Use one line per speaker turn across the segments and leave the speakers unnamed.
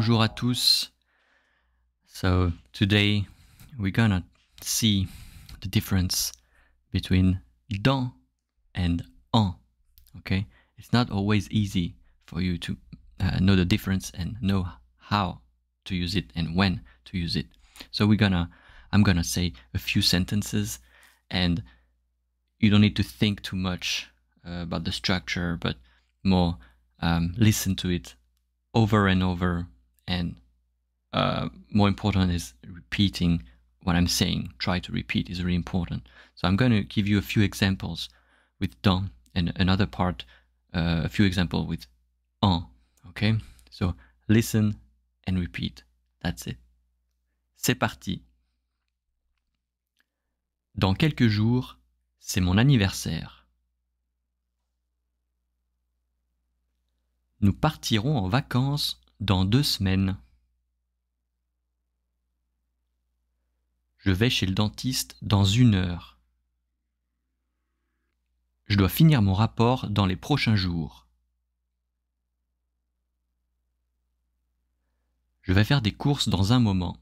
Bonjour à tous. So today we're gonna see the difference between dans and en. Okay, it's not always easy for you to know the difference and know how to use it and when to use it. So I'm gonna say a few sentences, and you don't need to think too much about the structure, but more listen to it over and over, and more important is repeating what I'm saying. Try to repeat is really important. So I'm going to give you a few examples with dans and another part, a few examples with en. Okay? So listen and repeat. That's it. C'est parti. Dans quelques jours, c'est mon anniversaire. Nous partirons en vacances dans 2 semaines. Je vais chez le dentiste dans 1 heure. Je dois finir mon rapport dans les prochains jours. Je vais faire des courses dans un moment.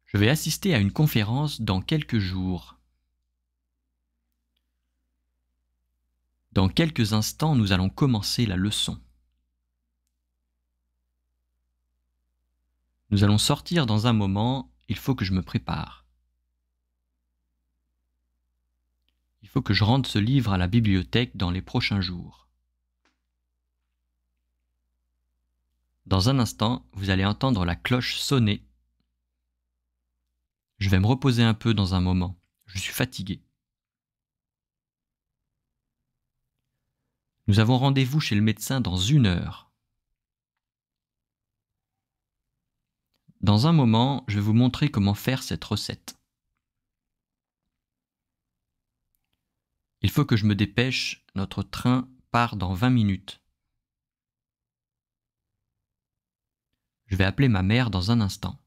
Je vais assister à une conférence dans quelques jours. Dans quelques instants, nous allons commencer la leçon. Nous allons sortir dans un moment, il faut que je me prépare. Il faut que je rende ce livre à la bibliothèque dans les prochains jours. Dans un instant, vous allez entendre la cloche sonner. Je vais me reposer un peu dans un moment. Je suis fatigué. Nous avons rendez-vous chez le médecin dans 1 heure. Dans un moment, je vais vous montrer comment faire cette recette. Il faut que je me dépêche, notre train part dans 20 minutes. Je vais appeler ma mère dans un instant.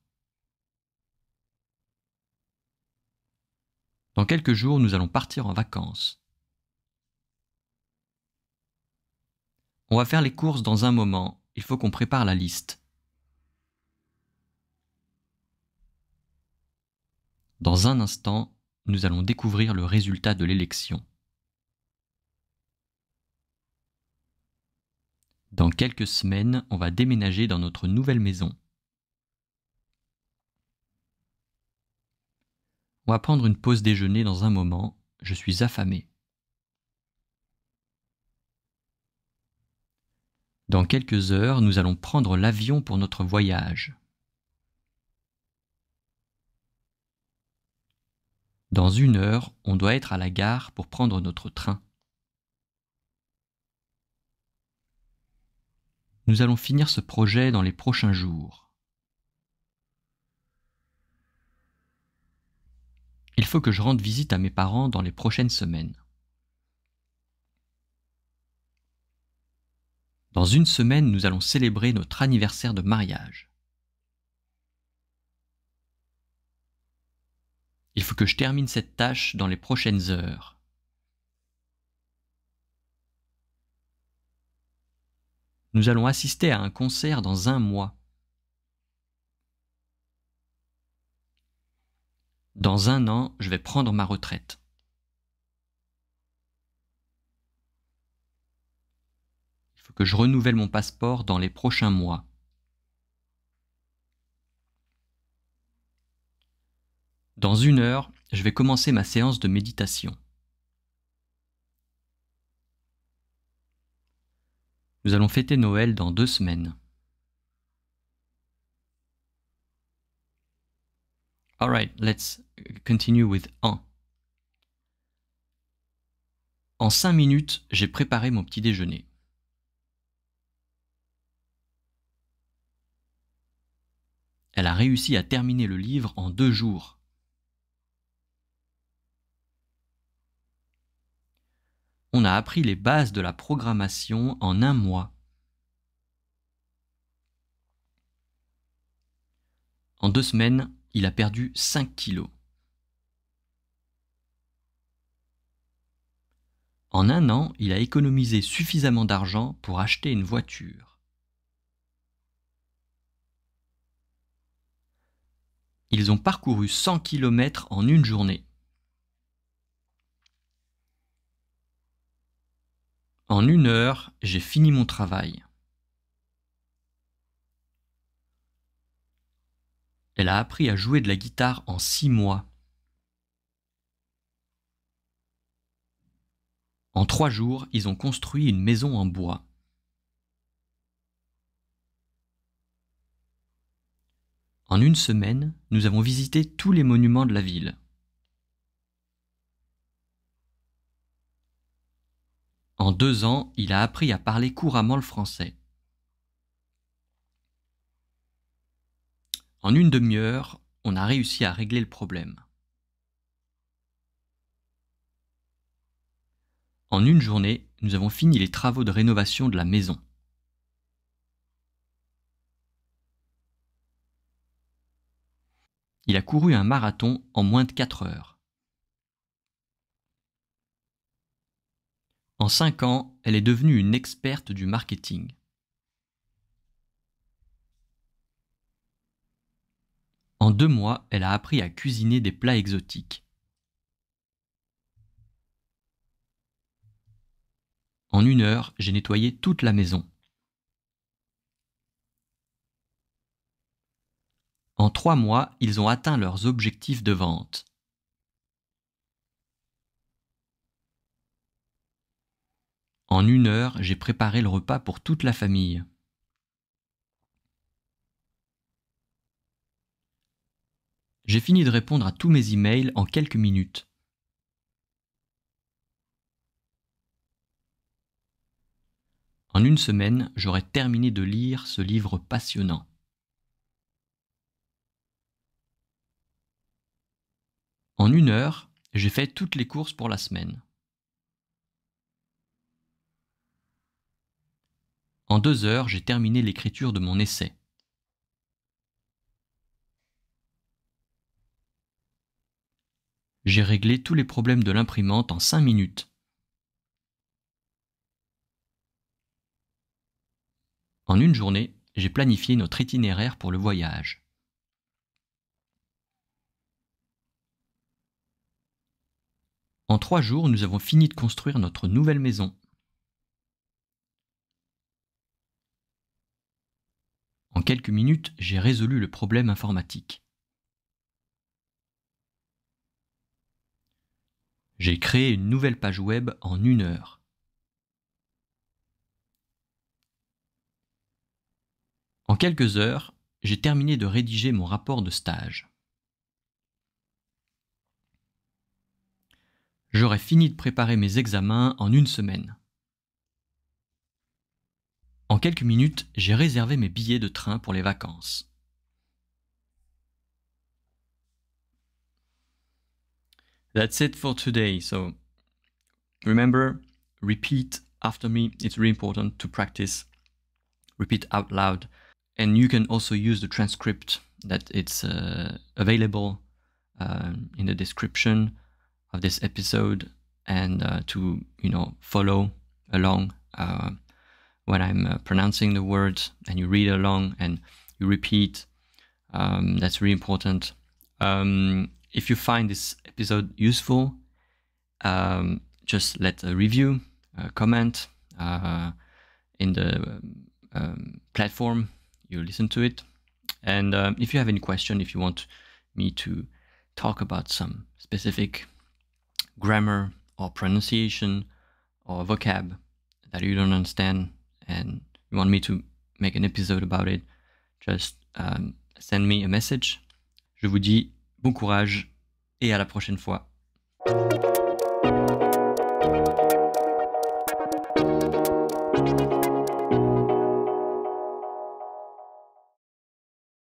Dans quelques jours, nous allons partir en vacances. On va faire les courses dans un moment, il faut qu'on prépare la liste. Dans un instant, nous allons découvrir le résultat de l'élection. Dans quelques semaines, on va déménager dans notre nouvelle maison. On va prendre une pause déjeuner dans un moment, je suis affamé. Dans quelques heures, nous allons prendre l'avion pour notre voyage. Dans 1 heure, on doit être à la gare pour prendre notre train. Nous allons finir ce projet dans les prochains jours. Il faut que je rende visite à mes parents dans les prochaines semaines. Dans 1 semaine, nous allons célébrer notre anniversaire de mariage. Il faut que je termine cette tâche dans les prochaines heures. Nous allons assister à un concert dans 1 mois. Dans 1 an, je vais prendre ma retraite. Il faut que je renouvelle mon passeport dans les prochains mois. Dans 1 heure, je vais commencer ma séance de méditation. Nous allons fêter Noël dans 2 semaines. Alright, let's continue with en. En 5 minutes, j'ai préparé mon petit déjeuner. Elle a réussi à terminer le livre en 2 jours. On a appris les bases de la programmation en 1 mois. En 2 semaines, il a perdu 5 kilos. En un an, il a économisé suffisamment d'argent pour acheter une voiture. Ils ont parcouru 100 km en une journée. En 1 heure, j'ai fini mon travail. Elle a appris à jouer de la guitare en 6 mois. En 3 jours, ils ont construit une maison en bois. En 1 semaine, nous avons visité tous les monuments de la ville. En 2 ans, il a appris à parler couramment le français. En 1 demi-heure, on a réussi à régler le problème. En 1 journée, nous avons fini les travaux de rénovation de la maison. Il a couru un marathon en moins de 4 heures. En 5 ans, elle est devenue une experte du marketing. En 2 mois, elle a appris à cuisiner des plats exotiques. En 1 heure, j'ai nettoyé toute la maison. En 3 mois, ils ont atteint leurs objectifs de vente. En 1 heure, j'ai préparé le repas pour toute la famille. J'ai fini de répondre à tous mes emails en quelques minutes. En 1 semaine, j'aurais terminé de lire ce livre passionnant. En 1 heure, j'ai fait toutes les courses pour la semaine. En 2 heures, j'ai terminé l'écriture de mon essai. J'ai réglé tous les problèmes de l'imprimante en 5 minutes. En 1 journée, j'ai planifié notre itinéraire pour le voyage. En 3 jours, nous avons fini de construire notre nouvelle maison. En quelques minutes, j'ai résolu le problème informatique. J'ai créé une nouvelle page web en 1 heure. En quelques heures, j'ai terminé de rédiger mon rapport de stage. J'aurais fini de préparer mes examens en 1 semaine. En quelques minutes, j'ai réservé mes billets de train pour les vacances. That's it for today. So remember, repeat after me. It's really important to practice. Repeat out loud. And you can also use the transcript that it's available in the description of this episode, and to follow along when I'm pronouncing the words, and you read along and you repeat. That's really important. If you find this episode useful, just let a review, comment in the platform you listen to it. And if you have any question, if you want me to talk about some specific grammar or pronunciation or vocab that you don't understand and you want me to make an episode about it, just send me a message. Je vous dis bon courage et à la prochaine fois.